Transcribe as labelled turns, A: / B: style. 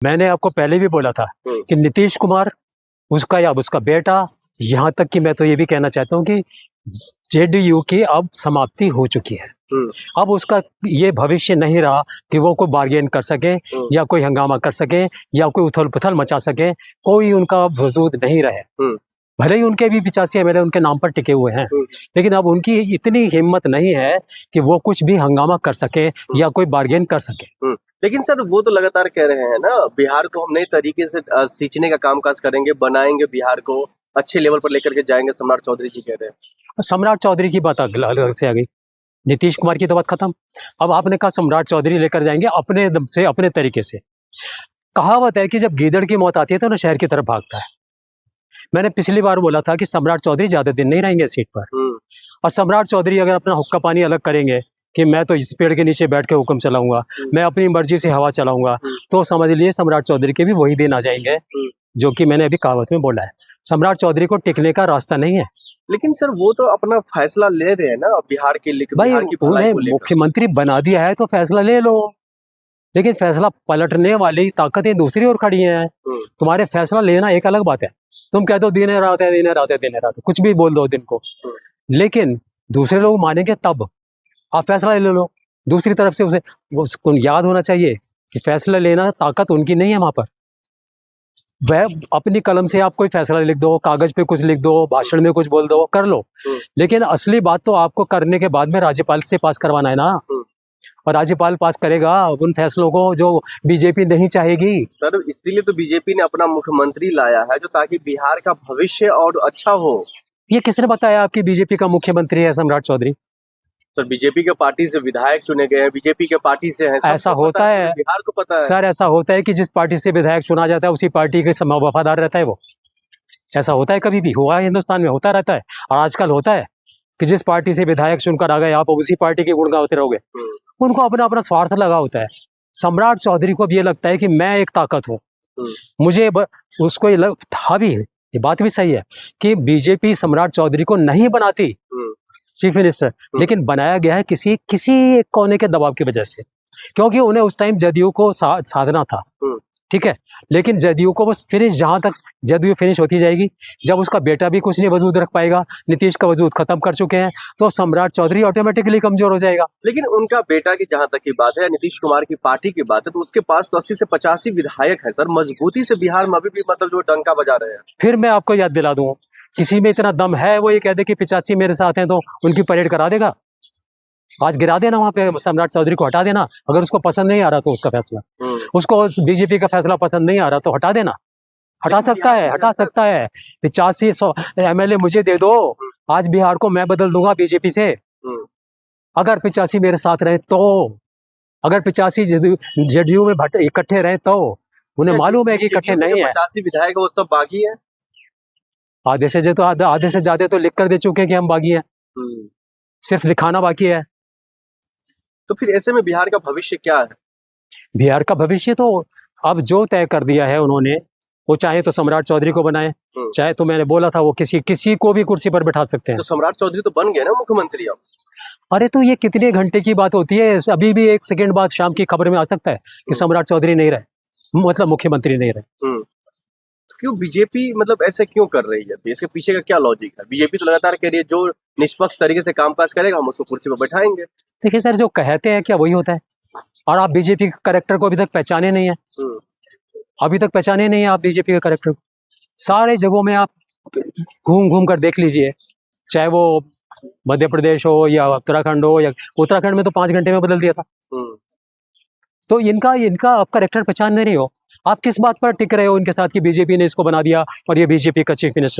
A: मैंने आपको पहले भी बोला था कि नीतीश कुमार उसका या उसका बेटा, यहाँ तक कि मैं तो ये भी कहना चाहता हूँ कि जेडीयू की अब समाप्ति हो चुकी है। अब उसका ये भविष्य नहीं रहा कि वो कोई बार्गेन कर सके या कोई हंगामा कर सके या कोई उथल पुथल मचा सके, कोई उनका वजूद नहीं रहे। भले ही उनके भी 85 एमएलए उनके नाम पर टिके हुए हैं, लेकिन अब उनकी इतनी हिम्मत नहीं है कि वो कुछ भी हंगामा कर सके या कोई बार्गेन कर सके।
B: लेकिन सर वो तो लगातार कह रहे हैं ना, बिहार को हम नए तरीके से सींचने का कामकाज करेंगे, बनाएंगे, बिहार को अच्छे लेवल पर लेकर के जाएंगे। सम्राट चौधरी जी कह रहे हैं।
A: सम्राट चौधरी की बात अलग से आ गई, नीतीश कुमार की तो बात खत्म। अब आपने कहा सम्राट चौधरी लेकर जाएंगे अपने दम से, अपने तरीके से। कहावत है कि जब गीदड़ की मौत आती है तो ना शहर की तरफ भागता है। मैंने पिछली बार बोला था कि सम्राट चौधरी ज्यादा दिन नहीं रहेंगे सीट पर, और सम्राट चौधरी अगर अपना हुक्का पानी अलग करेंगे कि मैं तो इस पेड़ के नीचे बैठ के हुक्म चलाऊंगा, मैं अपनी मर्जी से हवा चलाऊंगा, तो समझ लिए सम्राट चौधरी के भी वही दिन आ जाएंगे जो कि मैंने अभी कहावत में बोला है। सम्राट चौधरी को टिकने का रास्ता नहीं है।
B: लेकिन सर वो तो अपना फैसला ले रहे हैं ना बिहार के लिए,
A: भाई
B: बिहार की
A: उन्हें मुख्यमंत्री बना दिया है तो फैसला ले लो, लेकिन फैसला पलटने वाली ताकतें दूसरी ओर खड़ी हैं। तुम्हारे फैसला लेना एक अलग बात है, तुम कह दो दिन रात है, दिन रात है, दिन रात है, कुछ भी बोल दो दिन को, लेकिन दूसरे लोग मानेंगे तब आप फैसला ले लो। दूसरी तरफ से उसको याद होना चाहिए कि फैसला लेना ताकत उनकी नहीं है वहां पर। वह अपनी कलम से आप कोई फैसला लिख दो, कागज पे कुछ लिख दो, भाषण में कुछ बोल दो, कर लो, लेकिन असली बात तो आपको करने के बाद में राज्यपाल से पास करवाना है ना, और राज्यपाल पास करेगा उन फैसलों को जो बीजेपी नहीं चाहेगी।
B: सर इसीलिए तो बीजेपी ने अपना मुख्यमंत्री लाया है, जो ताकि बिहार का भविष्य और अच्छा हो।
A: ये किसने बताया आपकी बीजेपी का मुख्यमंत्री है सम्राट चौधरी?
B: सर बीजेपी के पार्टी से विधायक चुने गए हैं, बीजेपी के पार्टी से हैं।
A: ऐसा होता है,
B: बिहार को पता है
A: सर, ऐसा होता है कि जिस पार्टी से विधायक चुना जाता है उसी पार्टी के वफादार रहता है वो। ऐसा होता है, कभी भी हुआ है हिंदुस्तान में, होता रहता है, और आजकल होता है कि जिस पार्टी से विधायक चुनकर आ गए आप उसी पार्टी के गुण गाते रहोगे। उनको अपना अपना स्वार्थ लगा होता है। सम्राट चौधरी को अब ये लगता है कि मैं एक ताकत हूँ, मुझे उसको ये था भी, ये बात भी सही है कि बीजेपी सम्राट चौधरी को नहीं बनाती चीफ मिनिस्टर, लेकिन बनाया गया है किसी एक कोने के दबाव की वजह से, क्योंकि उन्हें उस टाइम जदयू को साधना था, ठीक है, लेकिन जदयू को बस फिनिश, जहां तक जदयू फिनिश होती जाएगी, जब उसका बेटा भी कुछ नहीं वजूद रख पाएगा, नीतीश का वजूद खत्म कर चुके हैं, तो सम्राट चौधरी ऑटोमेटिकली कमजोर हो जाएगा।
B: लेकिन उनका बेटा की जहां तक की बात है, नीतीश कुमार की पार्टी की बात है, तो उसके पास तो 80 से 85 विधायक है सर, मजबूती से बिहार में अभी भी मतलब जो डंका बजा रहे हैं।
A: फिर मैं आपको याद दिला दूं, किसी में इतना दम है वो ये कह दे कि 85 मेरे साथ हैं तो उनकी परेड करा देगा। आज गिरा देना वहां पे, सम्राट चौधरी को हटा देना। अगर उसको पसंद नहीं आ रहा तो उसका फैसला, उसको बीजेपी का फैसला पसंद नहीं आ रहा तो हटा देना, हटा सकता है, हटा सकता है। 85 एमएलए मुझे दे दो, आज बिहार को मैं बदल दूंगा बीजेपी से। अगर 85 मेरे साथ रहे तो, अगर 85 जेडीयू में इकट्ठे रहे तो, उन्हें मालूम है कि इकट्ठे नहीं है।
B: 85 विधायक वो सब बागी है,
A: आधे से ज्यादा तो लिख कर दे चुके हैं कि हम बागी हैं, सिर्फ दिखाना बाकी है।
B: तो फिर ऐसे में बिहार का भविष्य क्या है?
A: बिहार का भविष्य तो अब जो तय कर दिया है उन्होंने, वो चाहे तो सम्राट चौधरी को बनाए, चाहे तो मैंने बोला था वो किसी को भी कुर्सी पर बैठा सकते हैं।
B: तो सम्राट चौधरी तो बन गए ना मुख्यमंत्री अब।
A: अरे तो ये कितने घंटे की बात होती है, अभी भी 1 सेकंड बाद शाम की खबर में आ सकता है कि सम्राट चौधरी नहीं रहे, मतलब मुख्यमंत्री नहीं रहे।
B: क्यों बीजेपी मतलब ऐसे क्यों कर रही है? इसके पीछे का क्या लॉजिक है? बीजेपी तो लगातार कह रही है जो निष्पक्ष तरीके से कामकाज करेगा हम उसको कुर्सी पर बैठाएंगे।
A: देखिए सर, जो कहते हैं क्या वही होता है, और आप बीजेपी के कैरेक्टर को अभी तक पहचाने नहीं है, अभी तक पहचाने नहीं है आप बीजेपी के कैरेक्टर को। सारे जगहों में आप घूम घूम कर देख लीजिए, चाहे वो मध्य प्रदेश हो या उत्तराखंड हो, या उत्तराखंड में तो 5 घंटे में बदल दिया था। तो इनका आप कैरेक्टर पहचान नहीं हो, आप किस बात पर टिक रहे हो इनके साथ कि बीजेपी ने इसको बना दिया और ये बीजेपी का चीफ मिनिस्टर